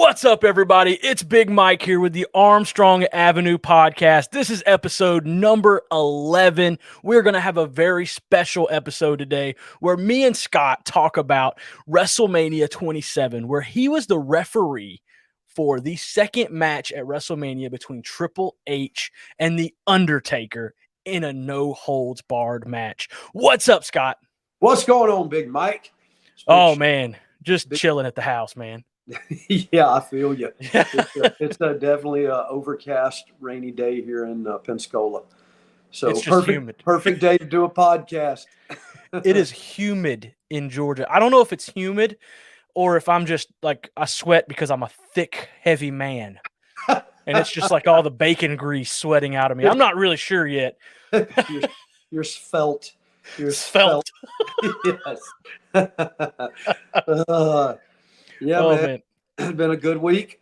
What's up, everybody? It's Big Mike here with the Armstrong Avenue podcast. This is episode number 11. We're going to have a very special episode today where me and Scott talk about Wrestlemania 27, where he was the referee for the second match at Wrestlemania between Triple H and The Undertaker in a no-holds-barred match. What's up, Scott? What's going on, Big Mike? Oh, man. Just chilling at the house, man. Yeah, I feel you. It's definitely an overcast, rainy day here in Pensacola. So it's just humid. Perfect day to do a podcast. It is humid in Georgia. I don't know if it's humid or if I'm just like I sweat because I'm a thick, heavy man. And it's just like all the bacon grease sweating out of me. I'm not really sure yet. You're svelte. You're svelte. Yes. Man. It's been a good week.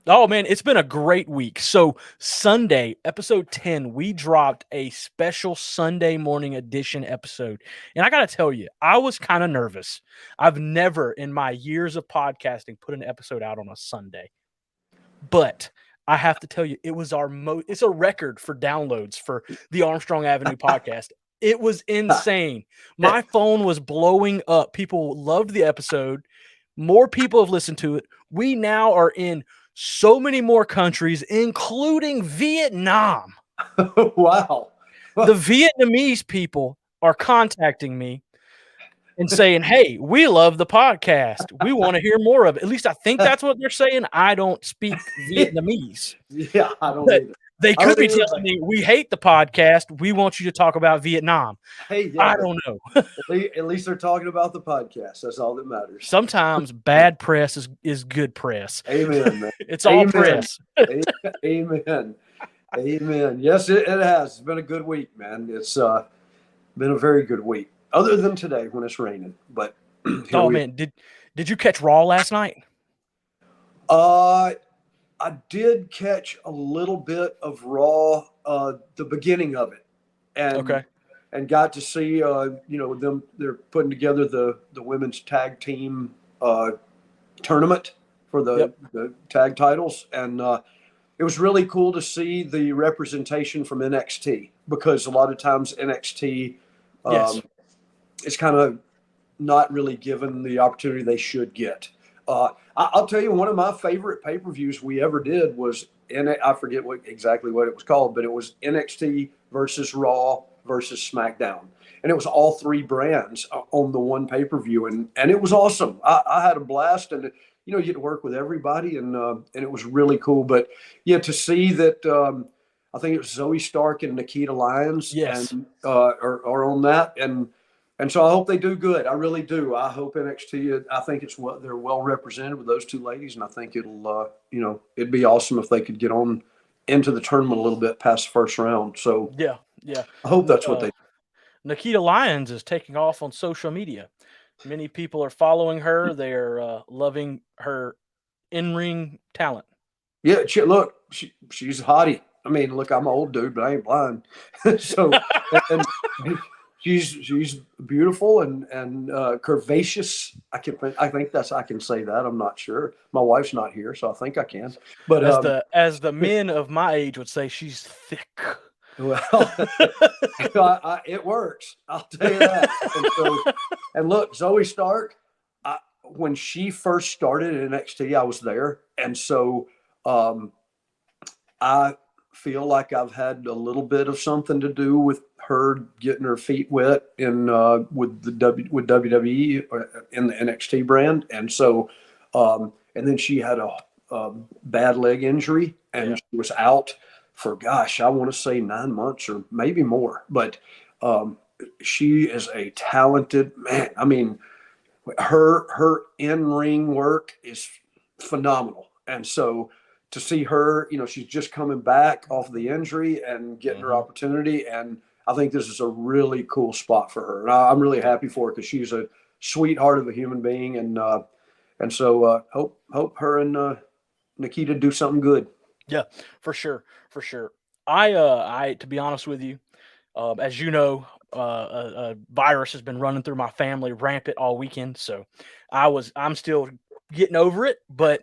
Oh, man, it's been a great week. So Sunday, episode 10, we dropped a special Sunday morning edition episode. And I got to tell you, I was kind of nervous. I've never in my years of podcasting put an episode out on a Sunday. But I have to tell you, it was it's a record for downloads for the Armstrong Avenue podcast. It was insane. My phone was blowing up. People loved the episode. More people have listened to it. We now are in so many more countries, including Vietnam. Wow. The Vietnamese people are contacting me and saying, hey, we love the podcast. We want to hear more of it. At least I think that's what they're saying. I don't speak Vietnamese. Yeah, I don't either. They could be telling me, we hate the podcast. We want you to talk about Vietnam. Hey, yeah, I don't know. At least they're talking about the podcast. That's all that matters. Sometimes bad press is good press. Amen, man. It's all press. Amen. Amen. Yes, it has. It's been a good week, man. It's been a very good week. Other than today when it's raining. But man, did you catch Raw last night? I did catch a little bit of Raw, the beginning of it, and got to see them. They're putting together the women's tag team tournament for the tag titles, and it was really cool to see the representation from NXT, because a lot of times NXT is kind of not really given the opportunity they should get. I'll tell you, one of my favorite pay-per-views we ever did was I forget exactly what it was called, but it was NXT versus Raw versus SmackDown, and it was all three brands on the one pay-per-view, and it was awesome. I had a blast, and you get to work with everybody, and it was really cool. But yeah, to see that, I think it was Zoe Stark and Nikita Lyons, and are on that, and so I hope they do good. I really do. I hope NXT. I think they're well represented with those two ladies, and I think it'll, it'd be awesome if they could get on into the tournament a little bit past the first round. So yeah. I hope that's what they do. Nikita Lyons is taking off on social media. Many people are following her. They're loving her in-ring talent. Yeah, she's a hottie. I mean, look, I'm an old dude, but I ain't blind. So. And, She's beautiful and curvaceous. I can say that. I'm not sure. My wife's not here, so I think I can. But as the men of my age would say, she's thick. Well, it works. I'll tell you that. And look, Zoe Stark. When she first started in NXT, I was there, and so I feel like I've had a little bit of something to do with her getting her feet wet with WWE in the NXT brand, and so and then she had a bad leg injury, and she was out for I want to say 9 months or maybe more. But she is a talented man. I mean, her in-ring work is phenomenal, and so. To see her, she's just coming back off the injury and getting her opportunity. And I think this is a really cool spot for her. And I'm really happy for her because she's a sweetheart of a human being. And so hope her and Nikita do something good. Yeah, for sure. I to be honest with you, as you know, a virus has been running through my family rampant all weekend. So I'm still getting over it, but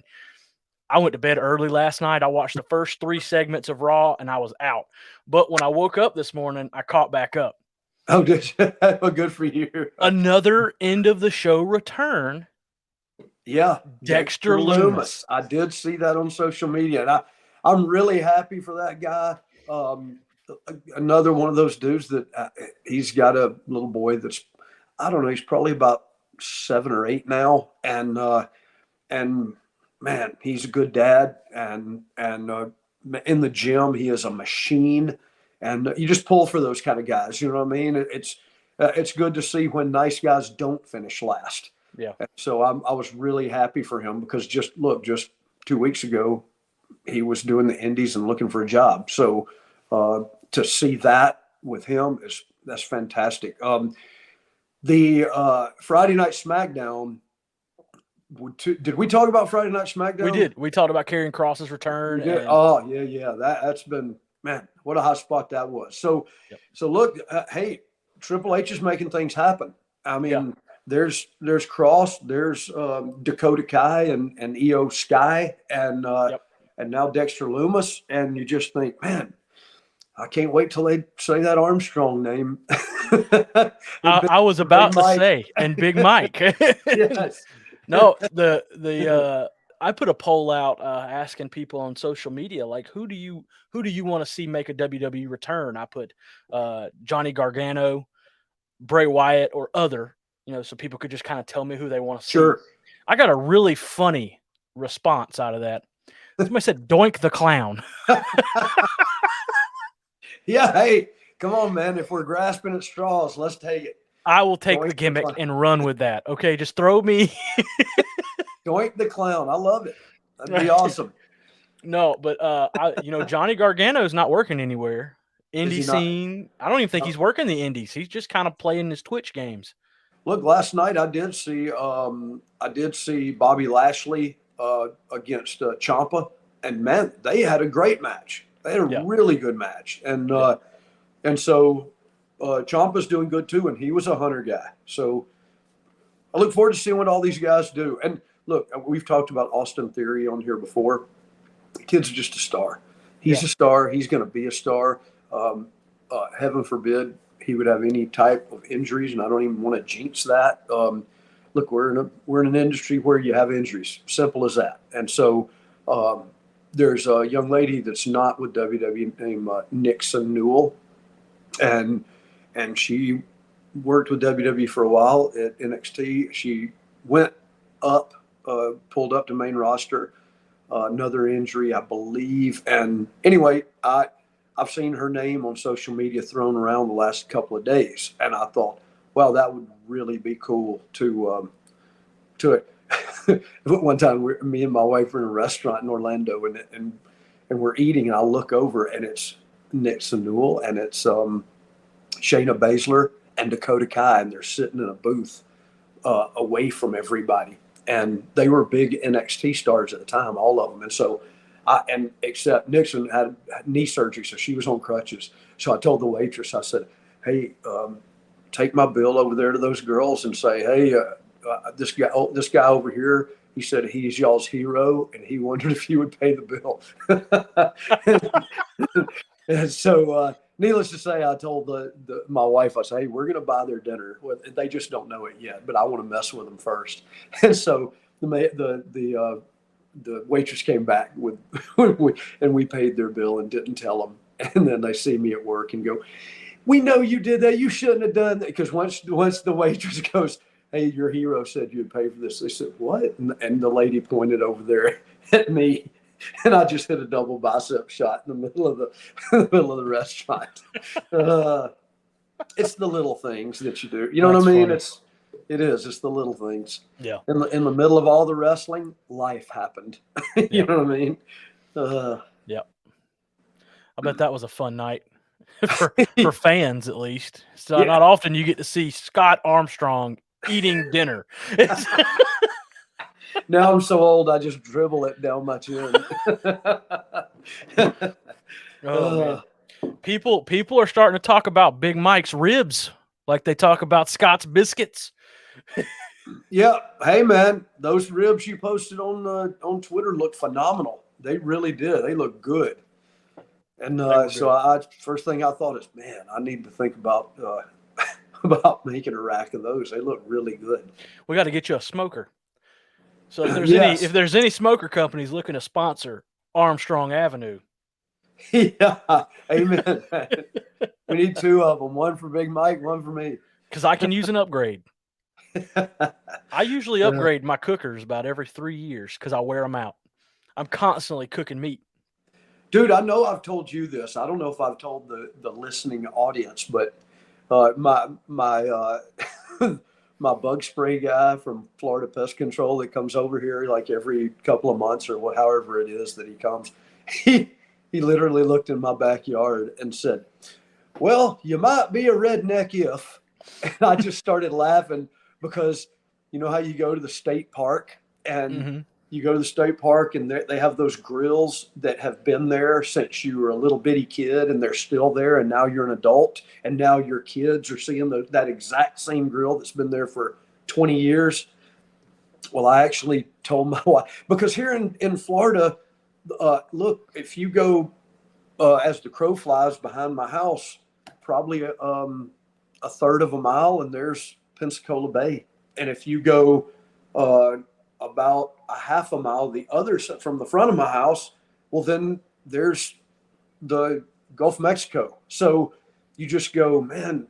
I went to bed early last night. I watched the first 3 segments of Raw, and I was out. But when I woke up this morning, I caught back up. Oh, did you? Well, good for you. Another end of the show return. Yeah, Dexter Lumis. I did see that on social media, and I'm really happy for that guy. Another one of those dudes that he's got a little boy that's, I don't know, he's probably about 7 or 8 now, and man, he's a good dad, and in the gym he is a machine, and you just pull for those kind of guys. You know what I mean? It's good to see when nice guys don't finish last. Yeah. So I was really happy for him because just 2 weeks ago, he was doing the indies and looking for a job. So to see that with him that's fantastic. The Friday Night SmackDown. Did we talk about Friday Night SmackDown? We did. We talked about Karrion Kross's return. And, oh yeah. That's been, man, what a hot spot that was. So look, hey, Triple H is making things happen. I mean, there's Cross, there's Dakota Kai and Io Sky, and now Dexter Lumis, and you just think, man, I can't wait till they say that Armstrong name. I was about to say, and Big Mike. Yes. No, I put a poll out asking people on social media, like, who do you want to see make a WWE return? I put Johnny Gargano, Bray Wyatt, or other, so people could just kind of tell me who they want to see. Sure. I got a really funny response out of that. Somebody said Doink the Clown. Yeah, hey, come on, man. If we're grasping at straws, let's take it. I will take the gimmick and run with that. Okay, just throw me. Doink the Clown. I love it. That'd be awesome. No, but Johnny Gargano is not working anywhere. Indie scene. I don't even think he's working the indies. He's just kind of playing his Twitch games. Look, last night I did see Bobby Lashley against Ciampa, and man, they had a great match. They had a really good match, and so Ciampa's doing good too, and he was a Hunter guy. So I look forward to seeing what all these guys do. And look, we've talked about Austin Theory on here before. The kid's just a star. He's a star. He's going to be a star. Heaven forbid he would have any type of injuries, and I don't even want to jinx that. Look, we're in an industry where you have injuries. Simple as that. And so there's a young lady that's not with WWE named Nixon Newell, and she worked with WWE for a while at NXT. She went up, pulled up to main roster. Another injury, I believe. And anyway, I've seen her name on social media thrown around the last couple of days, and I thought, well, that would really be cool to one time, me and my wife were in a restaurant in Orlando, and we're eating, and I look over, and it's Nixon Newell, and it's Shayna Baszler and Dakota Kai, and they're sitting in a booth away from everybody. And they were big NXT stars at the time, all of them. And so, except Nixon had knee surgery, so she was on crutches. So I told the waitress, I said, hey, take my bill over there to those girls and say, hey, this guy over here, he said he's y'all's hero, and he wondered if you would pay the bill. And so, needless to say, I told my wife, I said, hey, we're going to buy their dinner. They just don't know it yet, but I want to mess with them first. And so the waitress came back and we paid their bill and didn't tell them. And then they see me at work and go, we know you did that. You shouldn't have done that. Because once the waitress goes, hey, your hero said you'd pay for this. They said, what? And the lady pointed over there at me. And I just hit a double bicep shot in the middle of the restaurant. It's the little things that you do. You know what I mean? Funny. It's the little things. Yeah. In the middle of all the wrestling, life happened. You know what I mean? Yeah. I bet that was a fun night for fans, at least. So not often you get to see Scott Armstrong eating dinner. Now I'm so old, I just dribble it down my chin. Man. People are starting to talk about Big Mike's ribs like they talk about Scott's biscuits. Yeah. Hey, man, those ribs you posted on Twitter look phenomenal. They really did. They look good. And They were so good. I first thing I thought is, man, I need to think about about making a rack of those. They look really good. We got to get you a smoker. So if Yes. there's any smoker companies looking to sponsor Armstrong Avenue, Yeah. Amen. Man. We need two of them. One for Big Mike, one for me. because I can use an upgrade. I usually Yeah. upgrade my cookers about every 3 years because I wear them out. I'm constantly cooking meat. Dude, I know I've told you this. I don't know if I've told the listening audience, but my my bug spray guy from Florida Pest Control that comes over here like every couple of months or however it is that he comes, he he literally looked in my backyard and said, "Well, you might be a redneck if," and I just started laughing because you know how you go to the state park and Mm-hmm. you go to the state park and they have those grills that have been there since you were a little bitty kid and they're still there and now you're an adult and now your kids are seeing that exact same grill that's been there for 20 years. Well, I actually told my wife because here in Florida, look, if you go as the crow flies behind my house, probably a third of a mile, and there's Pensacola Bay. And if you go uh, about a half a mile the other from the front of my house, well, then there's the Gulf of Mexico. So you just go, man,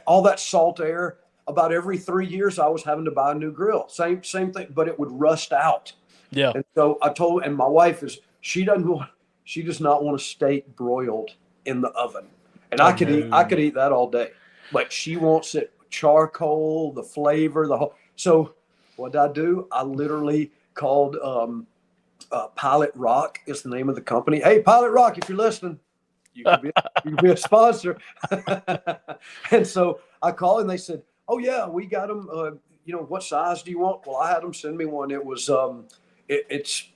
all that salt air. About every 3 years, I was having to buy a new grill. Same thing, but it would rust out. Yeah. And so I told, and my wife is she does not want a steak broiled in the oven. And Oh I no. could eat that all day, but she wants it charcoal, the flavor, the whole. So what did I do? I literally called Pilot Rock is the name of the company. Hey, Pilot Rock, if you're listening, you could be a sponsor. And so I called and they said, "Oh yeah, we got them. What size do you want?" Well, I had them send me one. It was it's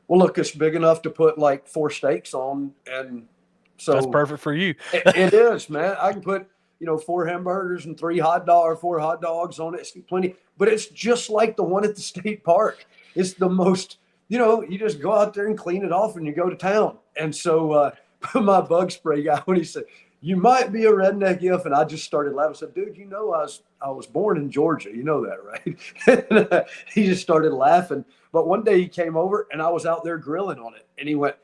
well, look, it's big enough to put like four steaks on, and That's so perfect for you. it is, man. I can put four hamburgers and four hot dogs on it. It's plenty, but it's just like the one at the state park. It's the most. You just go out there and clean it off, and you go to town. And so my bug spray guy, when he said, "You might be a redneck if," and I just started laughing. I said, "Dude, I was born in Georgia. You know that, right?" And, he just started laughing. But one day he came over, and I was out there grilling on it, and he went,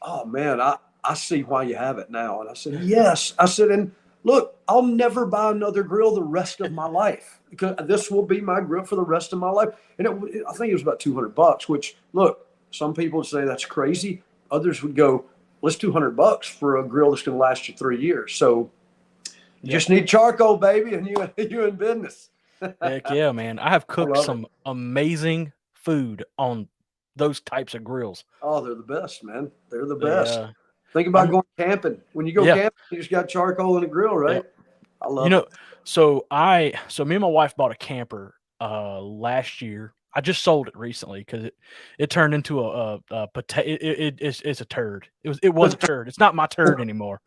"Oh man, I see why you have it now." And I said, "Yes." I said, "And look, I'll never buy another grill the rest of my life because this will be my grill for the rest of my life." And I think it was about $200, which look, some people would say that's crazy. Others would go, well, it's $200 for a grill that's going to last you 3 years. So you Yep. just need charcoal, baby, and you in business. Heck yeah, man. I have I cooked love it. some amazing food on those types of grills. Oh, they're the best, man. They're the They best. Think about I'm going camping. When you go yeah, camping, you just got charcoal and a grill, yeah. right? I You love it. know, so me and my wife bought a camper last year. I just sold it recently because it turned into a potato. It's a turd. It was a turd. It's not my turd anymore.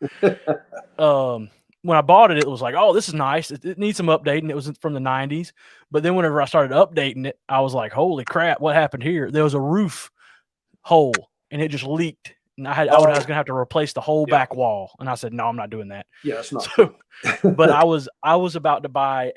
Um, when I bought it, it was like, oh, this is nice. It needs some updating. It was from the '90s, but then whenever I started updating it, I was like, holy crap, what happened here? There was a roof hole and it just leaked. And I was Oh, gonna have to replace the whole yeah. back wall. And I said, no, I'm not doing that. Yeah, it's not So, cool. but I was about to buy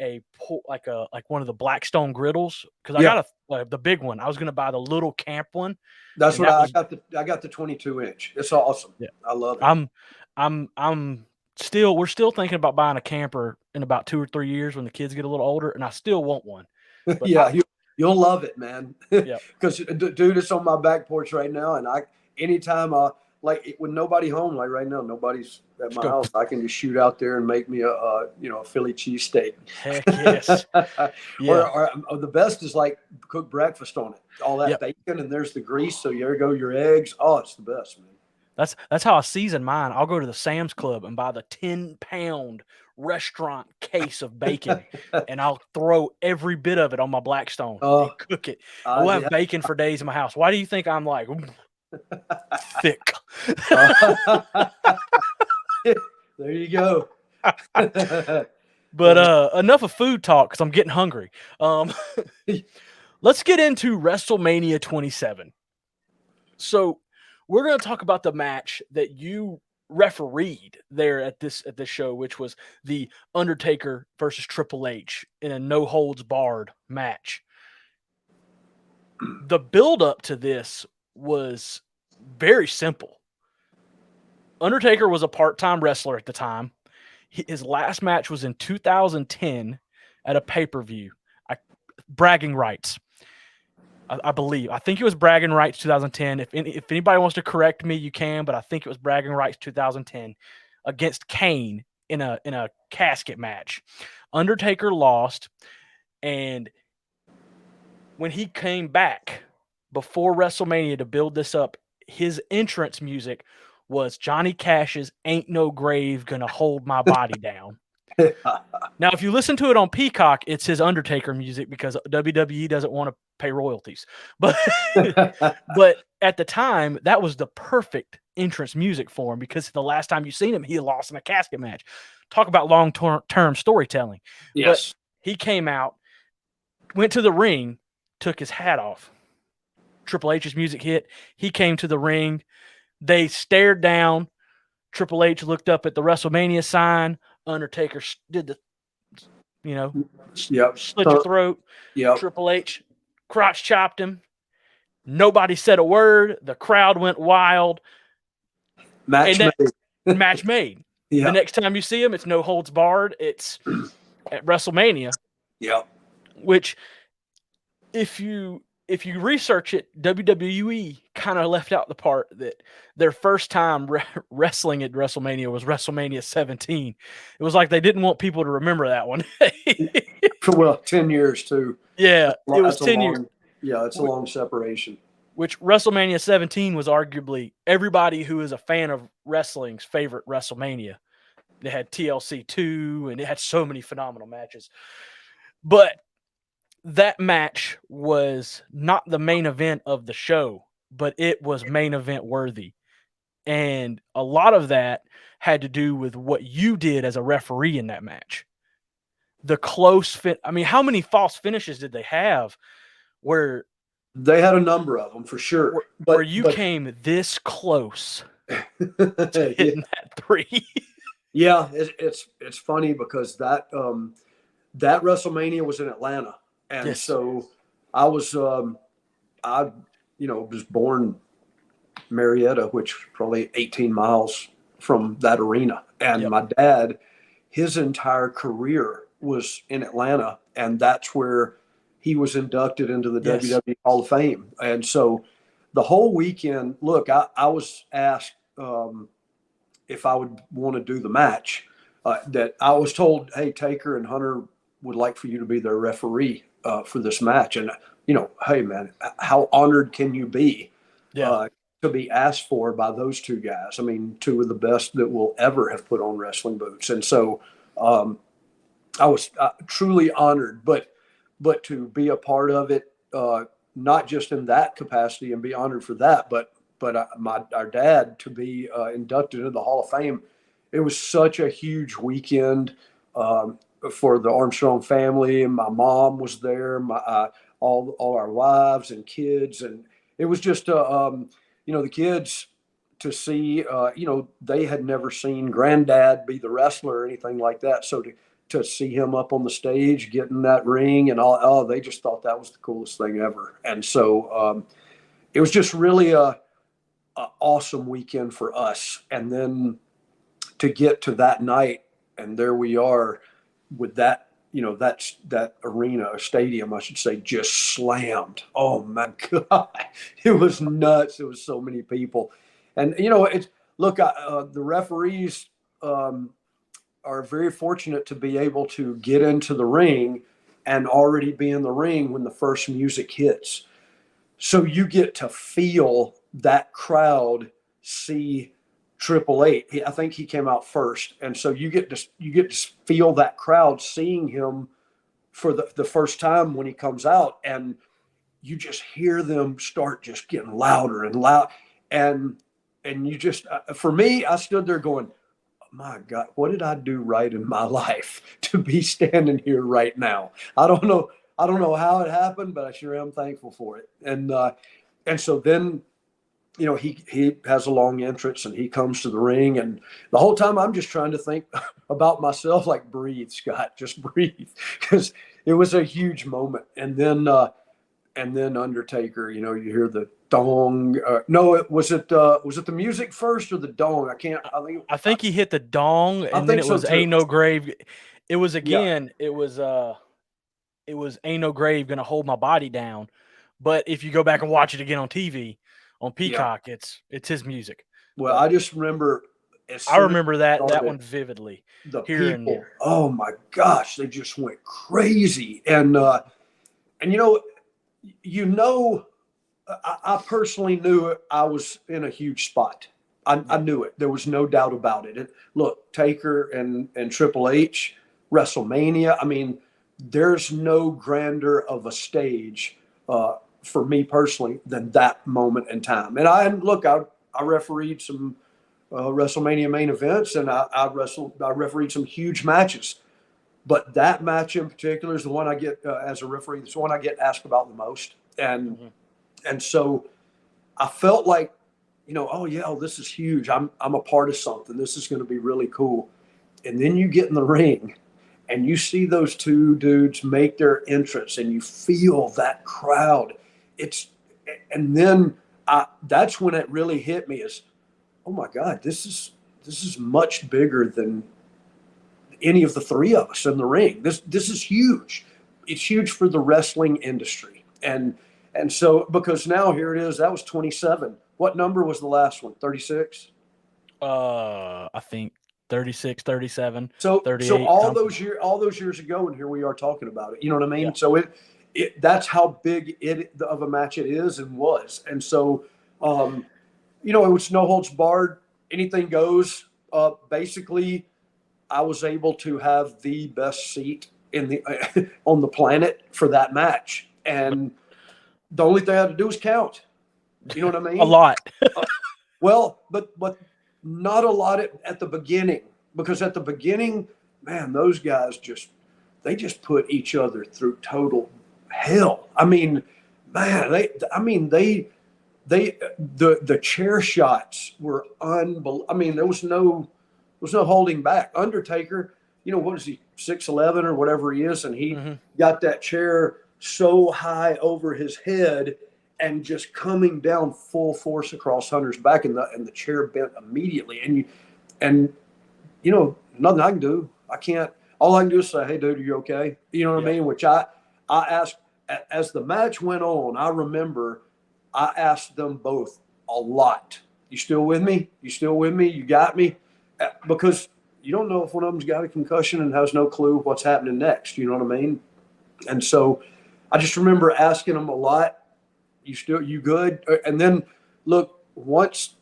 like one of the Blackstone griddles because I Yeah, got the big one. I was gonna buy the little camp one, that's and what that was I got the 22-inch. It's awesome. yeah. I love it. I'm we're still thinking about buying a camper in about 2 or 3 years when the kids get a little older, and I still want one. But Yeah, you'll love it, man. yeah, Because dude, it's on my back porch right now, and anytime I like when nobody home, like right now, nobody's at just my go. house. I can just shoot out there and make me a Philly cheesesteak. Heck yes, yeah, or the best is like cook breakfast on it. All that yep. bacon and there's the grease. So there go your eggs. Oh, it's the best, man. That's how I season mine. I'll go to the Sam's Club and buy the 10-pound restaurant case of bacon, and I'll throw every bit of it on my Blackstone and Oh, cook it. And we'll I have bacon for days in my house. Why do you think I'm like thick? there you go. But enough of food talk because I'm getting hungry. Let's get into WrestleMania 27. So we're going to talk about the match that you refereed there at this show, which was the Undertaker versus Triple H in a no holds barred match. The build up to this was very simple. Undertaker was a part-time wrestler at the time. His last match was in 2010 at a pay-per-view. Bragging rights. I believe. I think it was Bragging Rights 2010. If anybody wants to correct me, you can, but I think it was Bragging Rights 2010 against Kane in a casket match. Undertaker lost, and when he came back before WrestleMania to build this up, his entrance music was Johnny Cash's "Ain't No Grave Gonna Hold My Body Down." Now, if you listen to it on Peacock, it's his Undertaker music because WWE doesn't want to pay royalties. But but at the time, that was the perfect entrance music for him because the last time you seen him, he lost in a casket match. Talk about long-term storytelling. Yes. But he came out, went to the ring, took his hat off. Triple H's music hit. He came to the ring. They stared down. Triple H looked up at the WrestleMania sign. Undertaker did the, slit your throat. Yep. Triple H crotch chopped him. Nobody said a word. The crowd went wild. Match made. Yep. The next time you see him, it's no holds barred. It's at WrestleMania. Yep. Which, if you research it, WWE kind of left out the part that their first time wrestling at WrestleMania was WrestleMania 17. It was like they didn't want people to remember that one. For 10 years too. Yeah, it was 10 years. Yeah, it's a long separation. Which WrestleMania 17 was arguably everybody who is a fan of wrestling's favorite WrestleMania. They had TLC 2, and it had so many phenomenal matches. But that match was not the main event of the show, but it was main event worthy. And a lot of that had to do with what you did as a referee in that match. The close fit. I mean, how many false finishes did they have where they had a number of them for sure, where you came this close to hitting that 3? Yeah, it's funny because that WrestleMania was in Atlanta. And so I was, was born Marietta, which is probably 18 miles from that arena. And my dad, his entire career was in Atlanta, and that's where he was inducted into the WWE Hall of Fame. And so the whole weekend, look, I was asked if I would want to do the match. That I was told, hey, Taker and Hunter would like for you to be their referee for this match. And, hey, man, how honored can you be to be asked for by those two guys? I mean, two of the best that will ever have put on wrestling boots. And so I was truly honored, but to be a part of it, not just in that capacity and be honored for that, but our dad to be inducted into the Hall of Fame. It was such a huge weekend for the Armstrong family, and my mom was there, all our wives and kids, and it was just the kids to see. They had never seen Granddad be the wrestler or anything like that, so to see him up on the stage, getting that ring and all, they just thought that was the coolest thing ever. And so it was just really a awesome weekend for us. And then to get to that night, and there we are with that, that arena or stadium, I should say, just slammed. Oh my God. It was nuts. It was so many people. And, the referees are very fortunate to be able to get into the ring and already be in the ring when the first music hits. So you get to feel that crowd see Triple H. I think he came out first, and so you get to feel that crowd seeing him for the first time when he comes out, and you just hear them start just getting louder and loud, and you just for me, I stood there going, my God, what did I do right in my life to be standing here right now? I don't know. I don't know how it happened, but I sure am thankful for it. And so then, he has a long entrance and he comes to the ring, and the whole time I'm just trying to think about myself, like, breathe, Scott, just breathe, because it was a huge moment. And then Undertaker, you hear the dong. No, was it the music first or the dong? I can't. I think he hit the dong, I and then think it so was too. "Ain't No Grave." It was Yeah, again. It was "Ain't No Grave Gonna Hold My Body Down." But if you go back and watch it again on TV on yeah. Peacock, it's his music. Well, But I just remember as I soon as remember it that started, one vividly. the Hearing people, oh my gosh, they just went crazy. And you know, I personally knew I was in a huge spot. I yeah, knew it. There was no doubt about it. Look, Taker and Triple H, WrestleMania. I mean, there's no grander of a stage for me personally than that moment in time. And I refereed some WrestleMania main events, and I refereed some huge matches. But that match in particular is the one I get as a referee. It's the one I get asked about the most, and mhm. and so I felt like, oh yeah, this is huge. I'm a part of something. This is going to be really cool. And then you get in the ring, and you see those two dudes make their entrance, and you feel that crowd. It's and then that's when it really hit me is, oh my God, this is much bigger than any of the three of us in the ring. This is huge. It's huge for the wrestling industry. And so because now here it is, that was 27. What number was the last one? 36? I think 36, 37, So 38, something. all those years ago, and here we are talking about it. You know what I Yeah, mean? So that's how big it of a match it is and was. And so um, it was no holds barred, anything goes. Basically, I was able to have the best seat in the on the planet for that match, but and the only thing I had to do was count. You know what I a mean? lot. Uh, well, but not a lot at the beginning, because at the beginning, man, those guys just put each other through total hell. I mean, man, the chair shots were unbelievable. I mean, there was no holding back. Undertaker, what is he, 6'11" or whatever he is, and he Mhm. got that chair so high over his head and just coming down full force across Hunter's back, and the chair bent immediately. And nothing I can do. I can't. All I can do is say, "Hey, dude, are you okay?" You know what I Yeah. mean? Which I asked as the match went on. I remember I asked them both a lot. You still with me? You still with me? You got me? Because you don't know if one of them's got a concussion and has no clue what's happening next. You know what I mean? And so I just remember asking them a lot. You good? And then look, once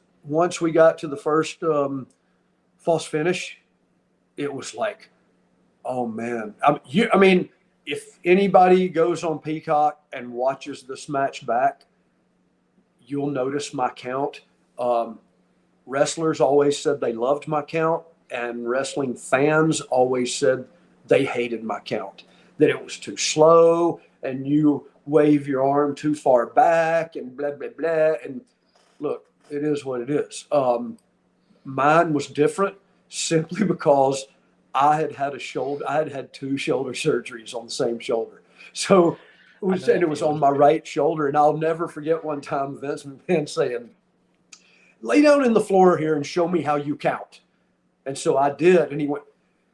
we got to the first false finish, it was like, oh man. I mean, if anybody goes on Peacock and watches this match back, you'll notice my count. Um, Wrestlers always said they loved my count, and wrestling fans always said they hated my count, that it was too slow, and you wave your arm too far back, and blah, blah, blah. And look, it is what it is. Mine was different simply because I had had two shoulder surgeries on the same shoulder. So I know and that it was on feeling. my right shoulder. And I'll never forget one time Vince McMahon saying, "Lay down in the floor here and show me how you count." And so I did. And he went,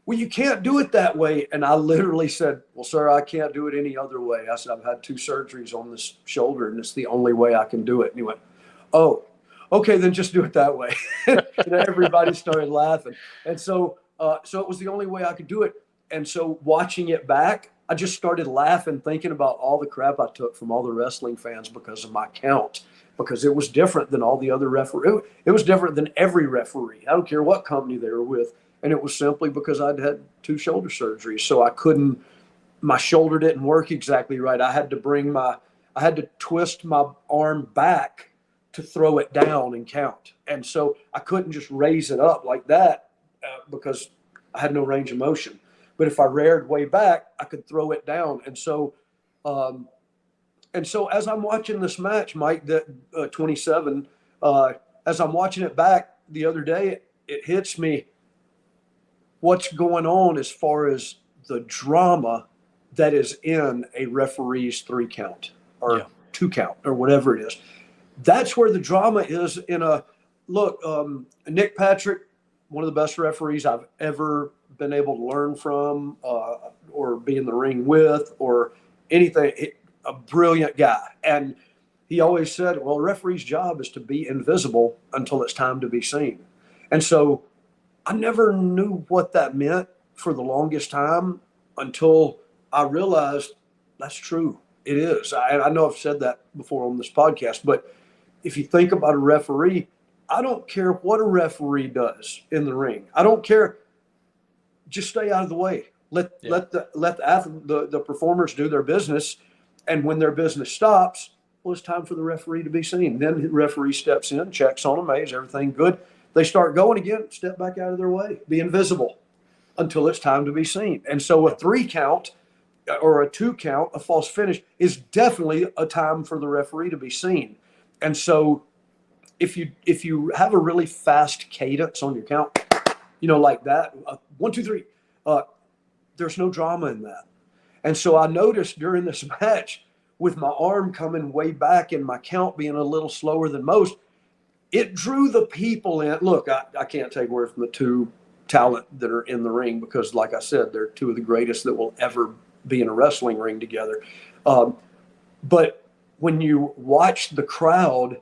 "Well, you can't do it that way." And I literally said, "Well, sir, I can't do it any other way." I said, "I've had two surgeries on this shoulder, and it's the only way I can do it." And he went, "Oh, okay, then just do it that way." And everybody started laughing. And so it was the only way I could do it. And so watching it back, I just started laughing, thinking about all the crap I took from all the wrestling fans because of my count, because it was different than all the other referees. It was different than every referee. I don't care what company they were with. And it was simply because I'd had two shoulder surgeries. So my shoulder didn't work exactly right. I had to twist my arm back to throw it down and count. And so I couldn't just raise it up like that because I had no range of motion. But if I reared way back, I could throw it down. Um, and so as I'm watching this match, Mike, that 27, as I'm watching it back the other day, it hits me what's going on as far as the drama that is in a referee's 3 count or 2 count or whatever it is. That's where the drama is in a look. Nick Patrick, one of the best referees I've ever been able to learn from or be in the ring with or anything. A brilliant guy. And he always said, well, a referee's job is to be invisible until it's time to be seen. And so I never knew what that meant for the longest time until I realized that's true. It is. I know I've said that before on this podcast, but if you think about a referee, I don't care what a referee does in the ring. I don't care. Just stay out of the way. Let the performers do their business, and when their business stops, well, it's time for the referee to be seen. Then the referee steps in, checks on them, hey, is everything good? They start going again, step back out of their way, be invisible until it's time to be seen. And so a 3 count or a 2 count, a false finish, is definitely a time for the referee to be seen. And so if you have a really fast cadence on your count, like that, 1, 2, 3, there's no drama in that. And so I noticed during this match, with my arm coming way back and my count being a little slower than most, it drew the people in. Look, I can't take away from the 2 talent that are in the ring because, like I said, they're 2 of the greatest that will ever be in a wrestling ring together. But when you watch the crowd,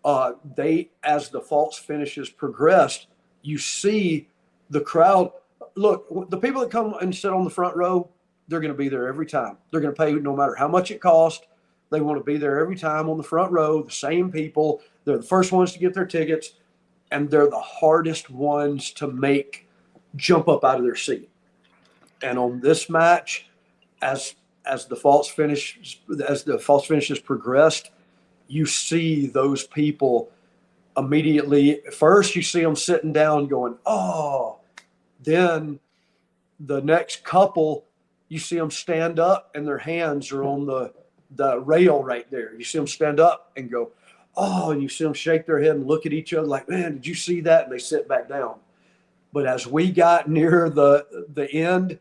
as the false finishes progressed, you see the crowd. Look, the people that come and sit on the front row, they're going to be there every time. They're going to pay no matter how much it costs. They want to be there every time on the front row, the same people. They're the first ones to get their tickets, and they're the hardest ones to make jump up out of their seat. And on this match, as the false finishes progressed, you see those people immediately. First, you see them sitting down going, oh. Then the next couple, you see them stand up and their hands are on the rail right there. You see them stand up and go, oh, and you see them shake their head and look at each other like, man, did you see that? And they sit back down. But as we got near the end,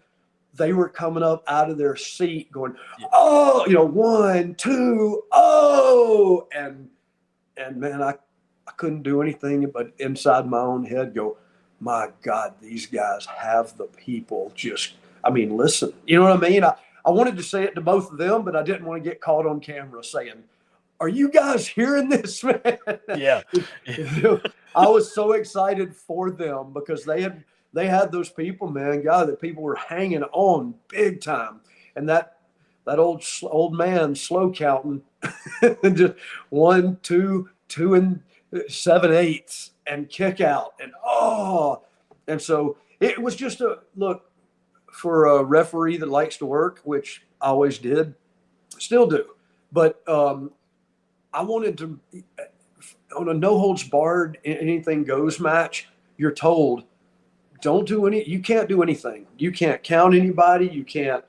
they were coming up out of their seat going, oh, 1, 2, oh. And man, I couldn't do anything but inside my own head go, my God, these guys have the people listen. You know what I mean? I wanted to say it to both of them, but I didn't want to get caught on camera saying, are you guys hearing this, man? Yeah. I was so excited for them because they had those people, man, God, that people were hanging on big time. And that old man slow counting just 1, 2, 2 and 7/8 and kick out and so it was just a look for a referee that likes to work, which I always did, still do. But I wanted to, on a no holds barred anything goes match, you're told you can't do anything. You can't count anybody. You can't,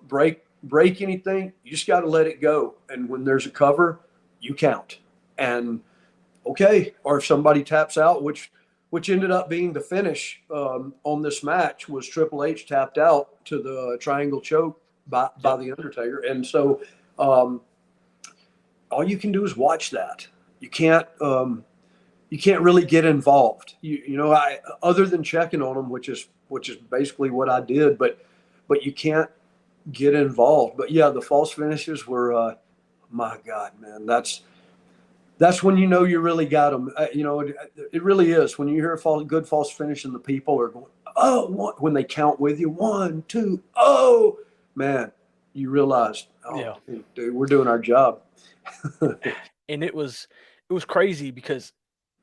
break anything. You just got to let it go. And when there's a cover, you count. And okay, or if somebody taps out, which ended up being the finish on this match, was Triple H tapped out to the triangle choke by the Undertaker. And so all you can do is watch that. You can't really get involved. Other than checking on them, which is basically what I did, but you can't get involved. But yeah, the false finishes were, my God, man, that's when you know you really got them. It really is. When you hear a good false finish and the people are going, oh, when they count with you, 1, 2, oh, man, you realize, dude, we're doing our job. And it was crazy because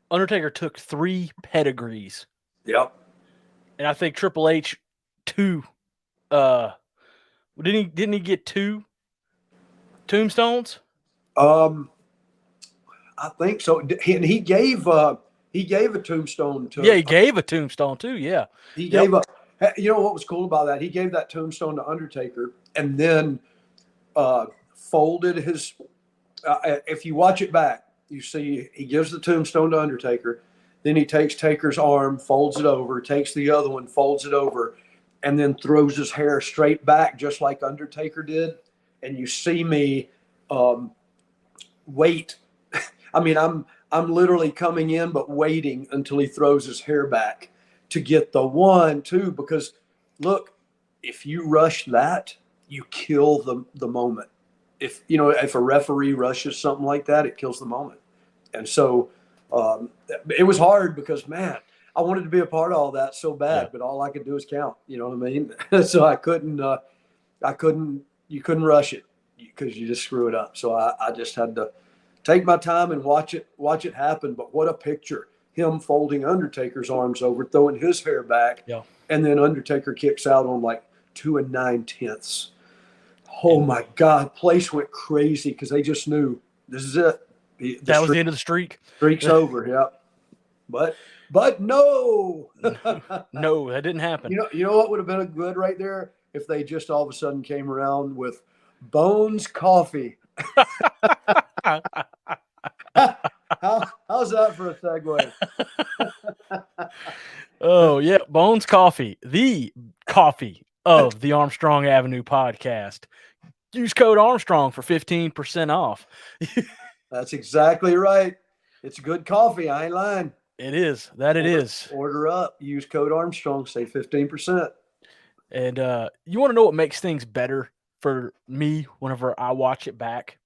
Undertaker took 3 pedigrees. Yep. And I think Triple H 2. Didn't he get 2 tombstones? I think so. And he gave he gave a tombstone to. Yeah, he gave a tombstone too. Yeah, He gave a. You know what was cool about that? He gave that tombstone to Undertaker, and then folded his. If you watch it back, you see he gives the tombstone to Undertaker. Then he takes Taker's arm, folds it over, takes the other one, folds it over, and then throws his hair straight back, just like Undertaker did. And you see me wait. I mean, I'm literally coming in, but waiting until he throws his hair back to get the 1, 2. Because look, if you rush that, you kill the moment. If if a referee rushes something like that, it kills the moment. And so it was hard because, man, I wanted to be a part of all that so bad, but all I could do is count. You know what I mean? So I couldn't. You couldn't rush it because you just screw it up. So I just had to take my time and watch it happen. But what a picture! Him folding Undertaker's arms over, throwing his hair back, and then Undertaker kicks out on like 2 9/10. Oh my God! Place went crazy because they just knew this is it. That was the end of the streak. Streak's over. Yeah, but no, no, that didn't happen. You know what would have been a good right there if they just all of a sudden came around with Bones Coffee. How's that for a segue? Oh yeah, Bones Coffee, the coffee of the Armstrong Avenue podcast. Use code Armstrong for 15% off. That's exactly right. It's good coffee. I ain't lying. It is. It is. Order up. Use code Armstrong. Save 15%. And you want to know what makes things better for me whenever I watch it back?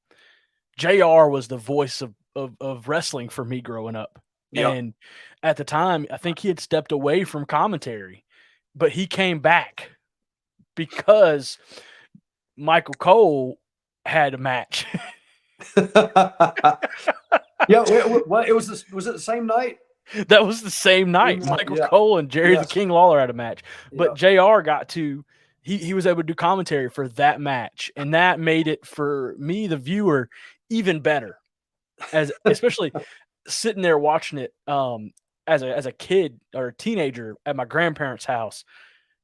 JR was the voice of wrestling for me growing up. Yep. And at the time, I think he had stepped away from commentary, but he came back because Michael Cole had a match. Yeah, it was it the same night? That was the same night. Michael Cole and Jerry the King Lawler had a match. But JR got to he was able to do commentary for that match, and that made it for me, the viewer, even better. Especially sitting there watching it as a kid or a teenager at my grandparents' house.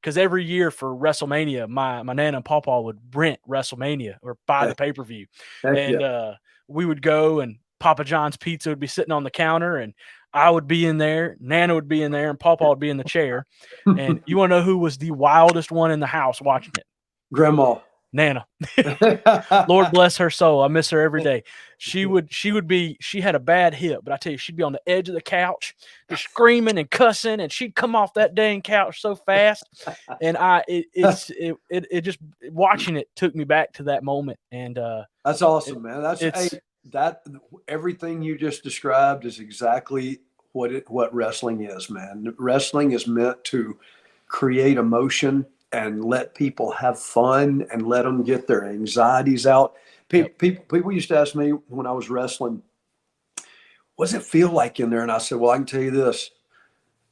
Because every year for Wrestlemania, my Nana and Pawpaw would rent Wrestlemania or buy the pay-per-view. And we would go, and Papa John's Pizza would be sitting on the counter, and I would be in there, Nana would be in there, and Pawpaw would be in the chair. And you want to know who was the wildest one in the house watching it? Grandma. Nana. Lord bless her soul. I miss her every day. She had a bad hip, but I tell you, she'd be on the edge of the couch just screaming and cussing, and she'd come off that dang couch so fast. And it just watching it took me back to that moment. And that's awesome, man. That everything you just described is exactly what wrestling is, man. Wrestling is meant to create emotion and let people have fun and let them get their anxieties out. People used to ask me when I was wrestling, what does it feel like in there? And I said, well, I can tell you this.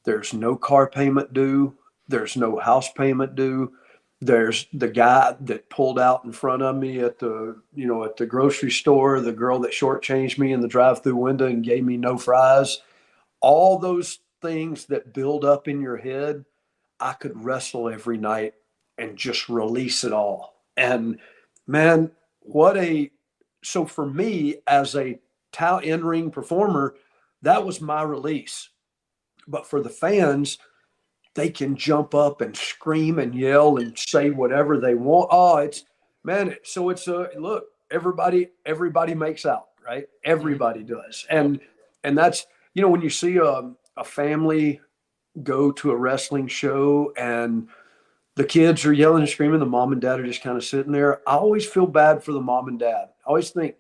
There's no car payment due. There's no house payment due. There's the guy that pulled out in front of me at the grocery store, the girl that shortchanged me in the drive-through window and gave me no fries. All those things that build up in your head, I could wrestle every night and just release it all. And man, so for me as a in-ring performer, that was my release. But for the fans, they can jump up and scream and yell and say whatever they want. Look, everybody makes out, right? Everybody does. And that's, when you see a family go to a wrestling show and the kids are yelling and screaming, the mom and dad are just kind of sitting there. I always feel bad for the mom and dad. I always think,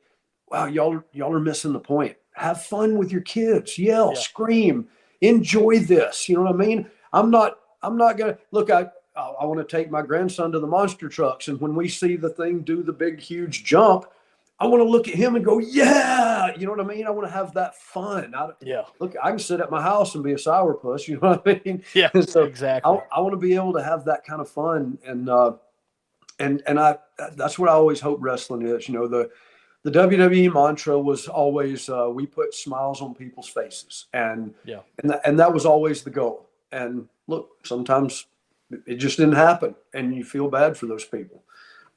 wow, y'all are missing the point. Have fun with your kids. Yell, scream, enjoy this. You know what I mean? I'm not gonna look. I want to take my grandson to the monster trucks, and when we see the thing do the big huge jump, I want to look at him and go, yeah, you know what I mean? I want to have that fun. Look, I can sit at my house and be a sourpuss, you know what I mean? Yeah, so exactly. I want to be able to have that kind of fun, and that's what I always hope wrestling is. the WWE mantra was always we put smiles on people's faces, and that was always the goal. And look, sometimes it just didn't happen, and you feel bad for those people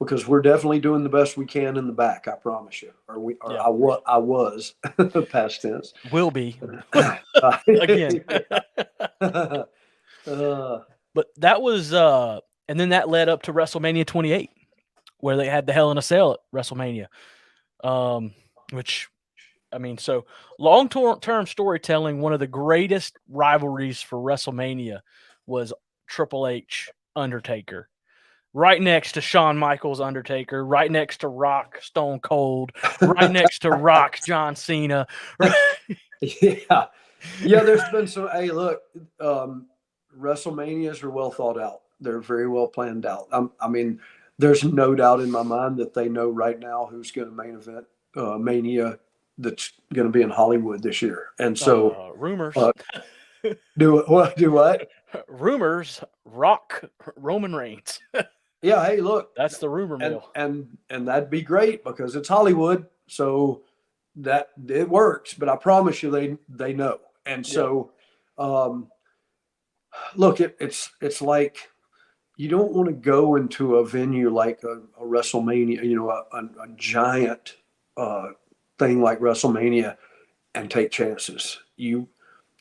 because we're definitely doing the best we can in the back. I promise you, I was past tense. Will be again. But that was, and then that led up to WrestleMania 28, where they had the Hell in a Cell at WrestleMania. Which, I mean, so long-term storytelling, one of the greatest rivalries for WrestleMania was Triple H Undertaker. Right next to Shawn Michaels Undertaker, right next to Rock Stone Cold, right next to Rock John Cena. Yeah. There's been some. Hey, look, WrestleManias are well thought out. They're very well planned out. I mean, there's no doubt in my mind that they know right now who's going to main event Mania that's going to be in Hollywood this year. And so rumors. Do what? Rumors. Rock Roman Reigns. Yeah. Hey, look, that's the rumor mill, and that'd be great because it's Hollywood, so that it works. But I promise you, they know. And so, look, it's like you don't want to go into a venue like a WrestleMania, a giant thing like WrestleMania, and take chances. You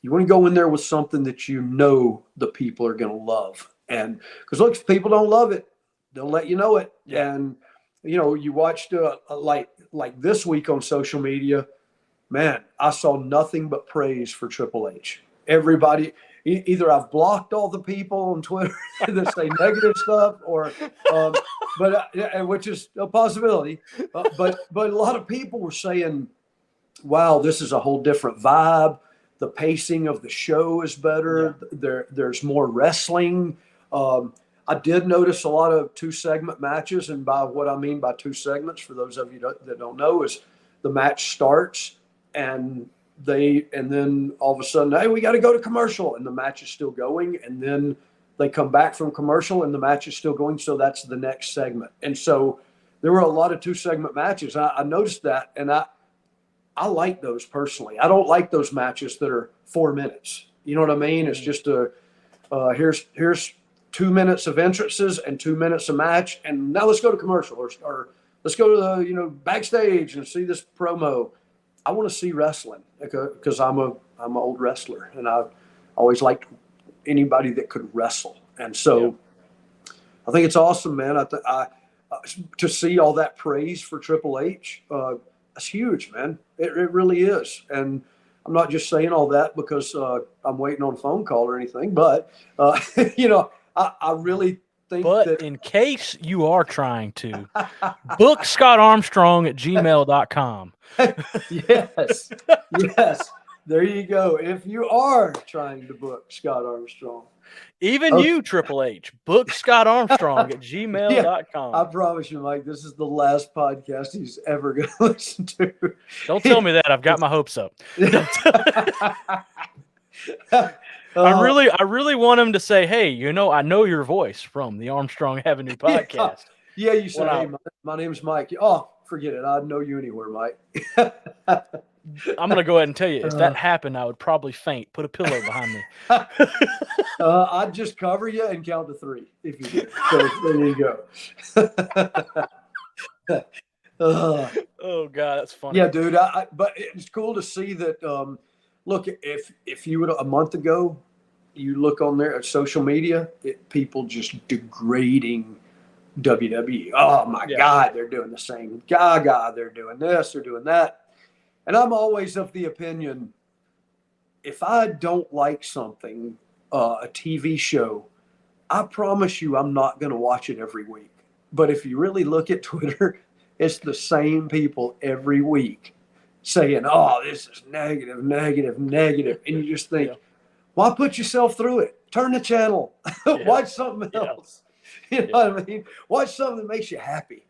want to go in there with something that the people are going to love, and because look, if people don't love it, they'll let you know it. Yeah. And you watched like this week on social media, man, I saw nothing but praise for Triple H. Everybody, either I've blocked all the people on Twitter that say negative stuff, or, which is a possibility. But a lot of people were saying, "Wow, this is a whole different vibe. The pacing of the show is better. Yeah. There's more wrestling." I did notice a lot of 2-segment matches, and by what I mean by 2 segments, for those of you that don't know, is the match starts and then all of a sudden, hey, we got to go to commercial, and the match is still going, and then they come back from commercial and the match is still going, so that's the next segment. And so there were a lot of 2-segment matches. I noticed that, and I like those personally. I don't like those matches that are 4 minutes. You know what I mean? It's just here's 2 minutes of entrances and 2 minutes of match, and now let's go to commercial, or let's go to the backstage and see this promo. I want to see wrestling because I'm an old wrestler, and I always liked anybody that could wrestle. And so I think it's awesome, man. I to see all that praise for Triple H, that's huge, man. It really is. And I'm not just saying all that because I'm waiting on a phone call or anything, but I really think that in case you are trying to book Scott Armstrong at gmail.com. Yes. There you go. If you are trying to book Scott Armstrong. Even you, Triple H, book Scott Armstrong at gmail.com. I promise you, Mike, this is the last podcast he's ever going to listen to. Don't tell me that. I've got my hopes up. I really want him to say, hey, I know your voice from the Armstrong Avenue podcast. Yeah, you say, hey, my name's Mike. Oh, forget it. I'd know you anywhere, Mike. I'm going to go ahead and tell you, if that happened, I would probably faint. Put a pillow behind me. I'd just cover you and count to 3 if you did. So there you go. Oh, God, that's funny. Yeah, dude. But it's cool to see that. Look, if you would a month ago, you look on there at social media, people just degrading WWE. Oh my God, they're doing the same gaga. They're doing this, they're doing that. And I'm always of the opinion, if I don't like something, a TV show, I promise you I'm not going to watch it every week. But if you really look at Twitter, it's the same people every week saying, oh, this is negative. And you just think, why put yourself through it? Turn the channel. Watch something else. You know what I mean? Watch something that makes you happy.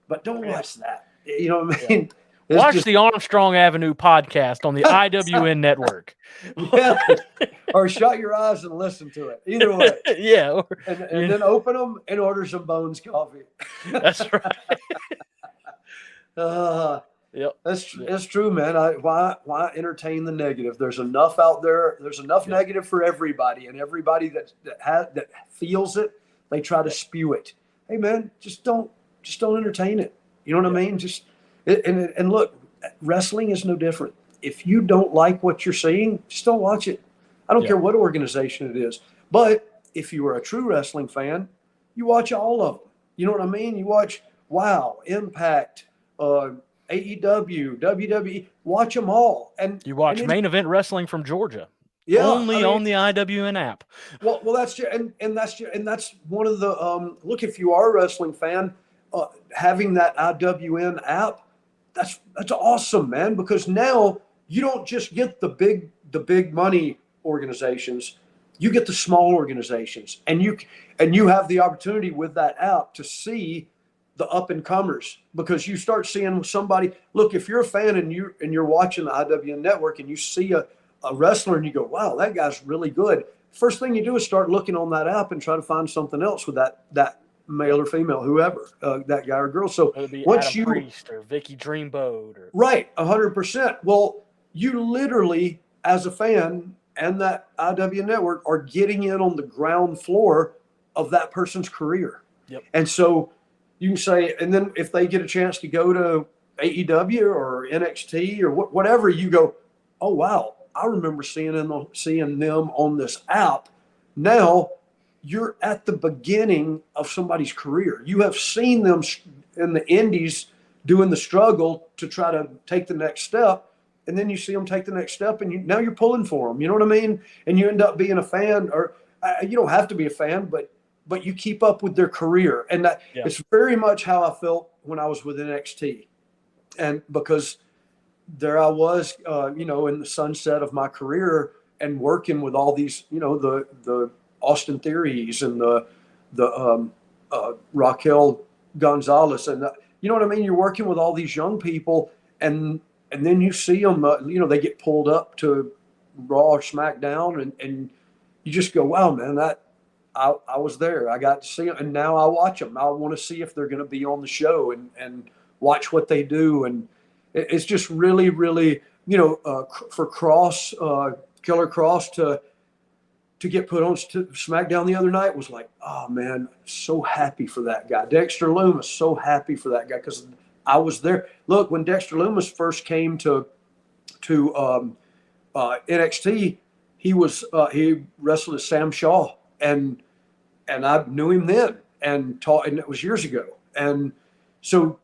But don't watch that. You know what I mean? Watch the Armstrong Avenue podcast on the IWN network. Or shut your eyes and listen to it. Either way. And then open them and order some Bones coffee. That's right. Yep. That's true, man. Why entertain the negative? There's enough out there. There's enough negative for everybody, and everybody that feels it, they try to spew it. Hey, man, just don't entertain it. You know what I mean? And look, wrestling is no different. If you don't like what you're seeing, just don't watch it. I don't care what organization it is. But if you are a true wrestling fan, you watch all of them. You know what I mean? You watch Wow, Impact, AEW, WWE, watch them all. And you watch then, Main Event Wrestling from Georgia. Yeah, only on the IWN app. Well, that's that's one of the look. If you are a wrestling fan, having that IWN app, that's awesome, man. Because now you don't just get the big money organizations, you get the small organizations, and you have the opportunity with that app to see the up and comers, because you start seeing somebody. Look, if you're a fan and you're watching the IWN network and you see a wrestler and you go, wow, that guy's really good. First thing you do is start looking on that app and try to find something else with that male or female, whoever, that guy or girl. So it'll be once Adam Priest or Vicky Dreamboat or right, 100%. Well, you literally, as a fan and that IW network, are getting in on the ground floor of that person's career. Yep. And so you can say, and then if they get a chance to go to AEW or NXT or whatever, you go, oh wow, I remember seeing them on this app. Now you're at the beginning of somebody's career. You have seen them in the indies doing the struggle to try to take the next step. And then you see them take the next step, and now you're pulling for them. You know what I mean? And you end up being a fan, or you don't have to be a fan, but you keep up with their career. And it's very much how I felt when I was with NXT. And because there I was, in the sunset of my career and working with all these, the Austin Theories and the Raquel Gonzalez, and you know what I mean? You're working with all these young people, and then you see them, they get pulled up to Raw or SmackDown, and you just go, wow, man, I was there. I got to see them, and now I watch them. I want to see if they're going to be on the show and watch what they do. And it's just really, really, for Killer Cross to get put on SmackDown the other night was like, oh man, so happy for that guy. Dexter Lumis, so happy for that guy, because I was there. Look, when Dexter Lumis first came to NXT, he wrestled as Sam Shaw, and I knew him then and it was years ago. And so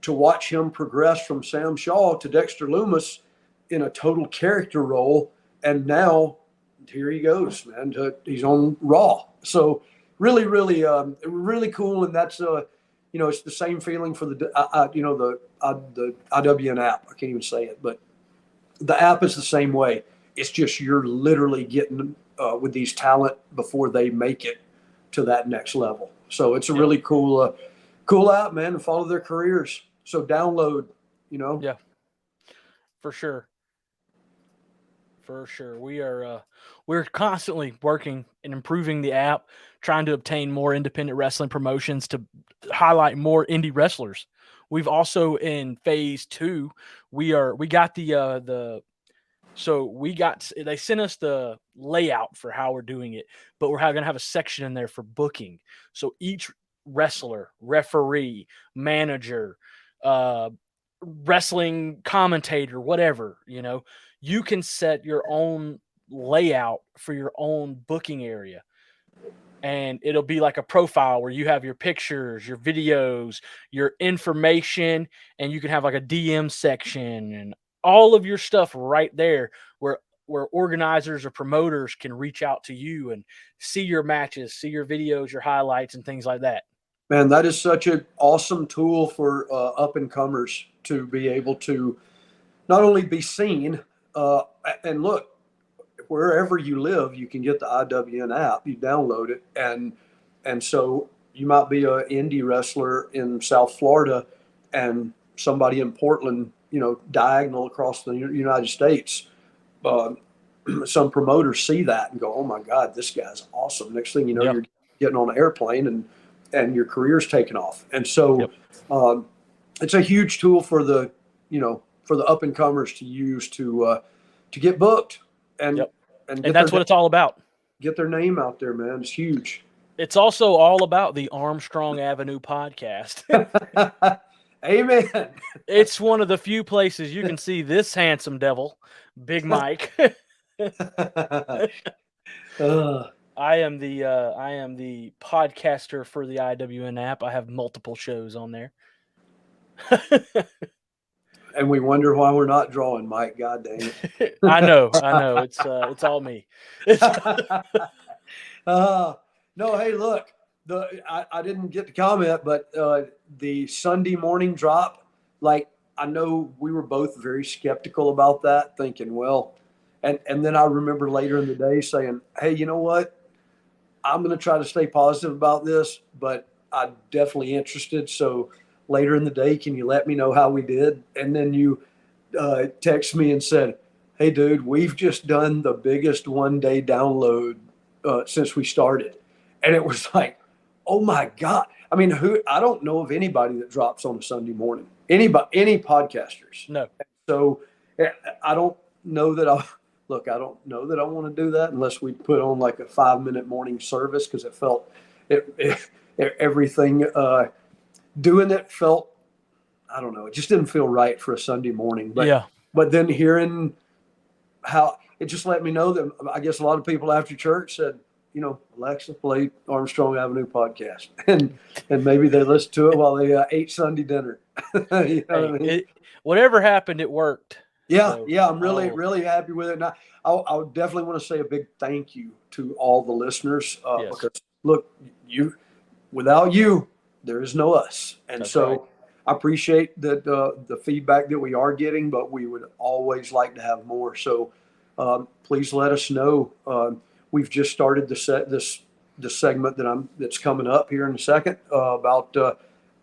to watch him progress from Sam Shaw to Dexter Lumis in a total character role, and now here he goes, man. He's on Raw. So really, really, really cool. And that's it's the same feeling for the IWN app. I can't even say it, but the app is the same way. It's just you're literally getting with these talent before they make it to that next level. So it's a really cool app, man, and follow their careers. So download, Yeah, for sure. For sure. We're constantly working and improving the app, trying to obtain more independent wrestling promotions to highlight more indie wrestlers. We've also, in phase 2, they sent us the layout for how we're doing it, but we're going to have a section in there for booking. So each wrestler, referee, manager, wrestling commentator, whatever, you can set your own layout for your own booking area. And it'll be like a profile where you have your pictures, your videos, your information, and you can have like a DM section and all of your stuff right there where organizers or promoters can reach out to you and see your matches, see your videos, your highlights, and things like that. Man, that is such an awesome tool for up and comers to be able to not only be seen, and look, wherever you live, you can get the IWN app. You download it, and so you might be an indie wrestler in South Florida, and somebody in Portland, diagonal across the United States. Some promoters see that and go, "Oh my God, this guy's awesome!" Next thing you know, you're getting on an airplane and your career's taking off. And so, it's a huge tool for the for the up and comers to use to get booked and and get that's what it's all about. Get their name out there, man. It's huge. It's also all about the Armstrong Avenue podcast. Amen. It's one of the few places you can see this handsome devil, Big Mike. I am the podcaster for the IWN app. I have multiple shows on there. And we wonder why we're not drawing, Mike. God dang it. I know. It's all me. No, hey, look, I didn't get to comment, but the Sunday morning drop, like, I know we were both very skeptical about that, thinking, well, and then I remember later in the day saying, hey, you know what? I'm going to try to stay positive about this, but I'm definitely interested. So later in the day, can you let me know how we did? And then you text me and said, hey, dude, we've just done the biggest one-day download since we started. And it was like, oh my God. I mean, I don't know of anybody that drops on a Sunday morning. Any podcasters. No. So I don't know that I don't know that I want to do that unless we put on like a 5-minute morning service, because it felt everything doing it felt, I don't know, it just didn't feel right for a Sunday morning. But then hearing how it just let me know that I guess a lot of people after church said, Alexa, play Armstrong Avenue podcast, and maybe they listened to it while they ate Sunday dinner. What I mean? Whatever happened, it worked. Yeah, so, yeah, I'm really happy with it. And I would definitely want to say a big thank you to all the listeners because look, without you, there is no us, and that's so. Right. I appreciate the feedback that we are getting, but we would always like to have more. So please let us know. We've just started this segment that's coming up here in a second about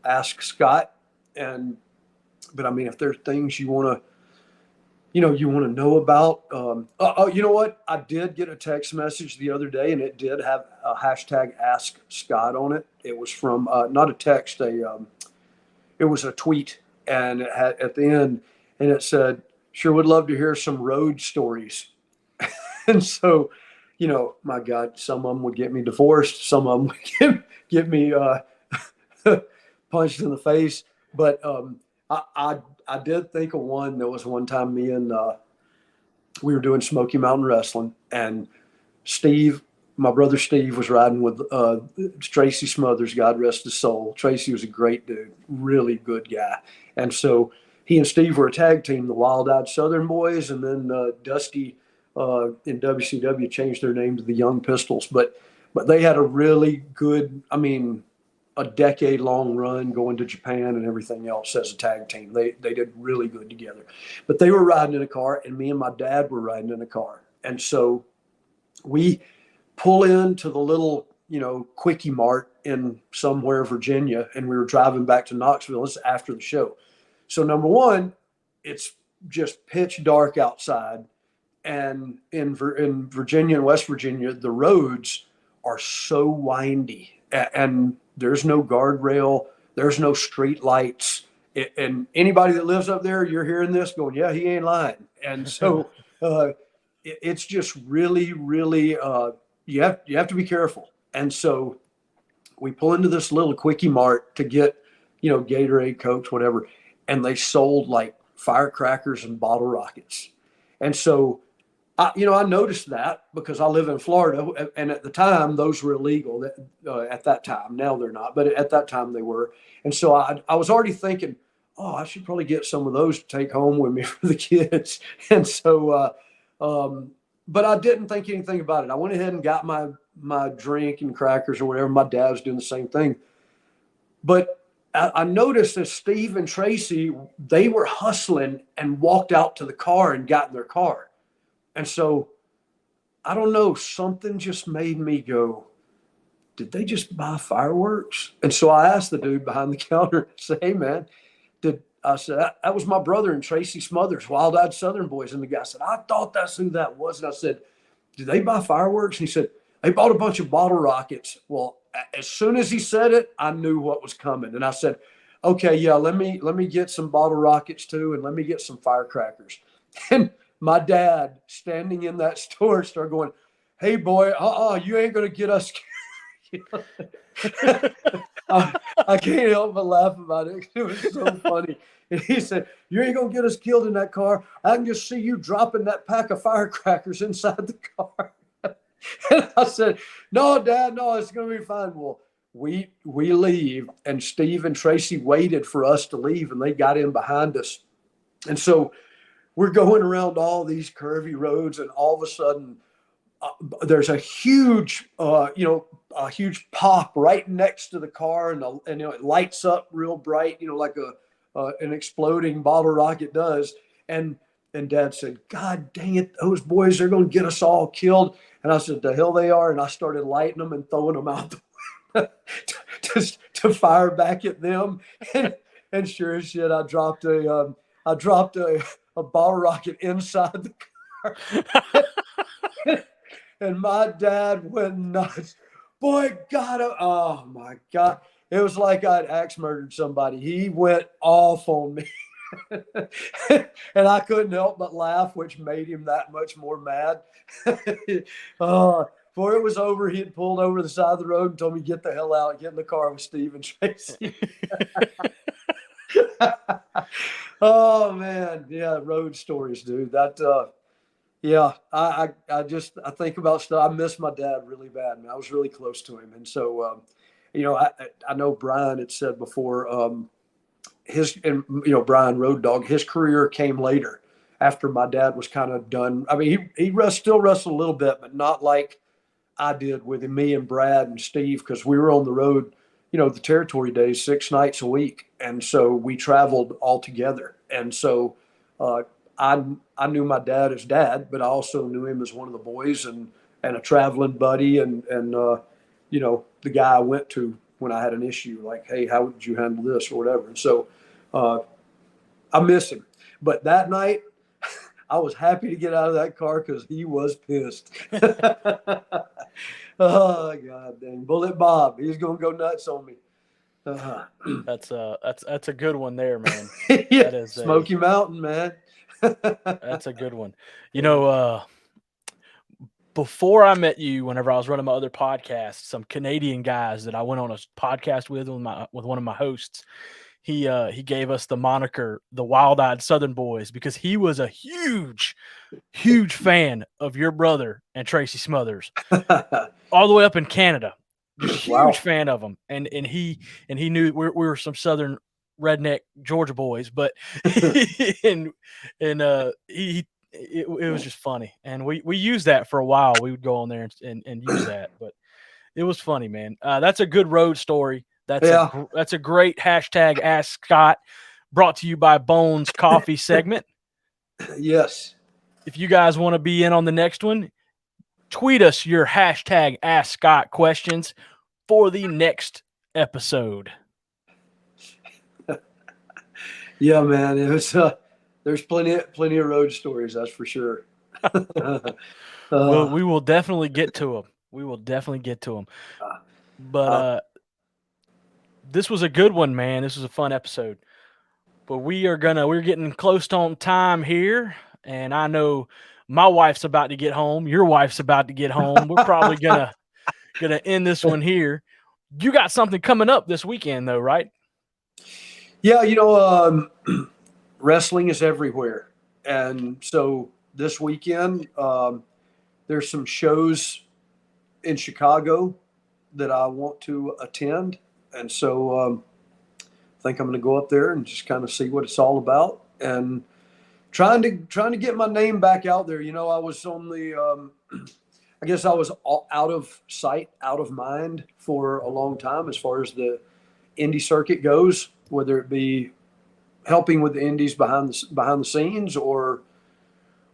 Ask Scott, but I mean, if there's things you want to know about. You know what? I did get a text message the other day, and it did have a hashtag Ask Scott on it. It was from not a text, it was a tweet, and it had at the end, and it said, "Sure would love to hear some road stories." And so, my God, some of them would get me divorced, some of them would get me punched in the face. But I did think of one. There was one time we were doing Smoky Mountain Wrestling, and Steve, my brother Steve, was riding with Tracy Smothers, God rest his soul. Tracy was a great dude, really good guy. And so he and Steve were a tag team, the Wild Eyed Southern Boys, and then Dusty in WCW changed their name to the Young Pistols. But they had a really good, a decade-long run going to Japan and everything else as a tag team. They did really good together. But they were riding in a car, and me and my dad were riding in a car. And so we pull into the little, Quickie Mart in somewhere, Virginia, and we were driving back to Knoxville. This is after the show. So number one, it's just pitch dark outside. And in Virginia and West Virginia, the roads are so windy, and there's no guardrail, there's no street lights. And anybody that lives up there, you're hearing this going, yeah, he ain't lying. And so it's just really, really, you have to be careful. And so we pull into this little Quickie Mart to get, Gatorade, Cokes, whatever. And they sold like firecrackers and bottle rockets. And so, I noticed that because I live in Florida, and at the time those were illegal. At that time, now they're not, but at that time they were. And so I was already thinking, oh, I should probably get some of those to take home with me for the kids. And so, but I didn't think anything about it. I went ahead and got my drink and crackers or whatever. My dad was doing the same thing. But I noticed that Steve and Tracy, they were hustling and walked out to the car and got in their car. And so, I don't know, something just made me go, did they just buy fireworks? And so I asked the dude behind the counter, I said, hey, man, I said, that was my brother and Tracy Smothers, Wild Eyed Southern Boys. And the guy said, I thought that's who that was. And I said, did they buy fireworks? And he said, they bought a bunch of bottle rockets. Well, as soon as he said it, I knew what was coming. And I said, okay, yeah, let me get some bottle rockets too, and let me get some firecrackers. And my dad, standing in that store, started going, "Hey, boy, you ain't gonna get us." I, I can't help but laugh about it. It was so funny. And he said, "You ain't gonna get us killed in that car. I can just see you dropping that pack of firecrackers inside the car." And I said, "No, Dad, no, it's gonna be fine." Well, we leave, and Steve and Tracy waited for us to leave, and they got in behind us. And so we're going around all these curvy roads, and all of a sudden, there's a huge, a huge pop right next to the car, and it lights up real bright, like an exploding bottle rocket does. And Dad said, "God dang it, those boys are going to get us all killed." And I said, "The hell they are!" And I started lighting them and throwing them out to fire back at them. And sure as shit, I dropped a bottle rocket inside the car. And my dad went nuts. Boy, got him. Oh my God. It was like I'd axe murdered somebody. He went off on me. And I couldn't help but laugh, which made him that much more mad. Before it was over, he had pulled over the side of the road and told me, "Get the hell out, get in the car with Steve and Tracy." Oh man, yeah, road stories, dude. Yeah, I think about stuff. I miss my dad really bad, man. I was really close to him, and so I know Brian had said before, Brian Road Dog, his career came later after my dad was kind of done. I mean, he still wrestled a little bit, but not like I did with me and Brad and Steve, because we were on the road, the territory days, 6 nights a week, and so we traveled all together, and so. I knew my dad as Dad, but I also knew him as one of the boys, and a traveling buddy, and the guy I went to when I had an issue, like, "Hey, how would you handle this?" or whatever. And so uh, I miss him. But that night, I was happy to get out of that car because he was pissed. Oh God dang, Bullet Bob, he's gonna go nuts on me. That's a good one there, man. Yeah, That is Smoky Mountain, man. that's a good one. You know, before I met you, whenever I was running my other podcast, some Canadian guys that I went on a podcast with one of my hosts, he gave us the moniker the Wild Eyed Southern Boys because he was a huge fan of your brother and Tracy Smothers, all the way up in Canada. Just huge Wow. fan of them, and he knew we were some Southern redneck Georgia boys, but and it was just funny, and we used that for a while. We would go on there and use that, but it was funny, man. That's a good road story. Yeah. That's a great hashtag Ask Scott, brought to you by Bones Coffee segment. Yes. If you guys want to be in on the next one, tweet us your hashtag Ask Scott questions for the next episode. Yeah, man. It was. There's plenty of road stories. That's for sure. Well, we will definitely get to them. But this was a good one, man. This was a fun episode. But we're getting close on time here, and I know my wife's about to get home. Your wife's about to get home. We're probably gonna end this one here. You got something coming up this weekend, though, right? Yeah, wrestling is everywhere, and so this weekend there's some shows in Chicago that I want to attend, and so I think I'm going to go up there and just kind of see what it's all about, and trying to get my name back out there. I was on the I guess I was out of sight, out of mind for a long time as far as the indie circuit goes, whether it be helping with the indies behind the scenes or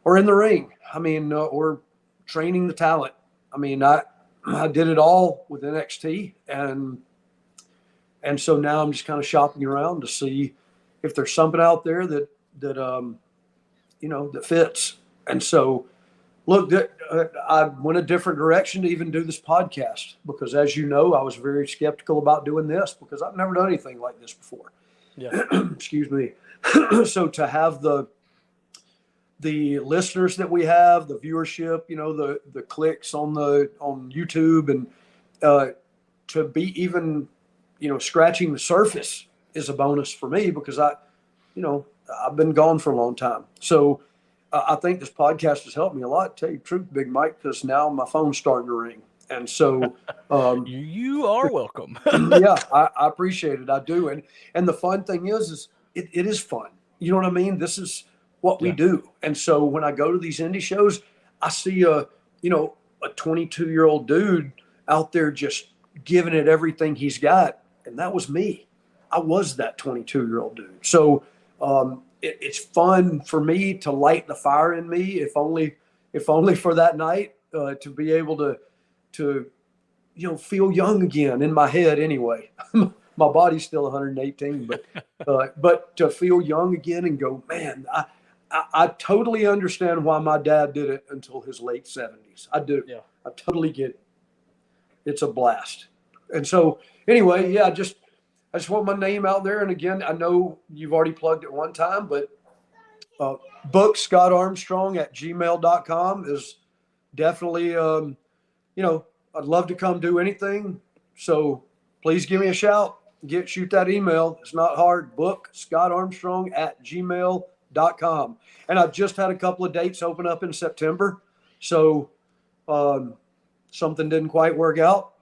in the ring. I mean, or training the talent. I mean, I did it all with NXT, and so now I'm just kind of shopping around to see if there's something out there that that fits. And so, look, I went a different direction to even do this podcast because, as you know, I was very skeptical about doing this because I've never done anything like this before. Yeah. Excuse me. So to have the listeners that we have, the viewership, the clicks on YouTube, and to be even scratching the surface is a bonus for me, because I've been gone for a long time. So I think this podcast has helped me a lot, to tell you the truth, Big Mike, because now my phone's starting to ring. And so You are welcome. yeah, I appreciate it. I do. And the fun thing is it is fun. You know what I mean? This is what we Yeah. do. And so when I go to these indie shows, I see a 22-year-old dude out there just giving it everything he's got. And that was me. I was that 22-year-old dude. So it's fun for me to light the fire in me, if only for that night, to be able to feel young again in my head anyway. My body's still 118, but to feel young again and go, man, I totally understand why my dad did it until his late 70s. I do. Yeah. I totally get it. It's a blast. And so anyway, yeah, I just want my name out there. And again, I know you've already plugged it one time, but book Scott Armstrong at gmail.com is definitely, I'd love to come do anything. So please give me a shout. Shoot that email. It's not hard. Book Scott Armstrong at gmail.com. And I've just had a couple of dates open up in September. So something didn't quite work out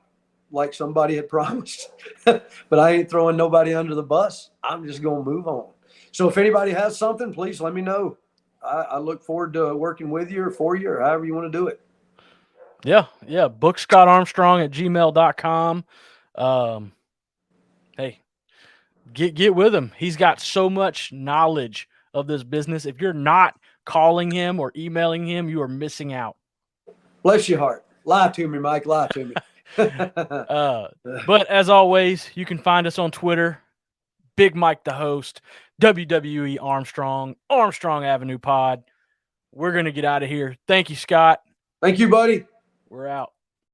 like somebody had promised. But I ain't throwing nobody under the bus. I'm just going to move on. So if anybody has something, please let me know. I look forward to working with you or for you, or however you want to do it. Yeah. Yeah. Book Scott Armstrong at gmail.com. Hey, get with him. He's got so much knowledge of this business. If you're not calling him or emailing him, you are missing out. Bless your heart. Lie to me, Mike. Lie to me. But as always, you can find us on Twitter, Big Mike the host, WWE Armstrong, Armstrong Avenue Pod. We're going to get out of here. Thank you, Scott. Thank you, buddy. We're out.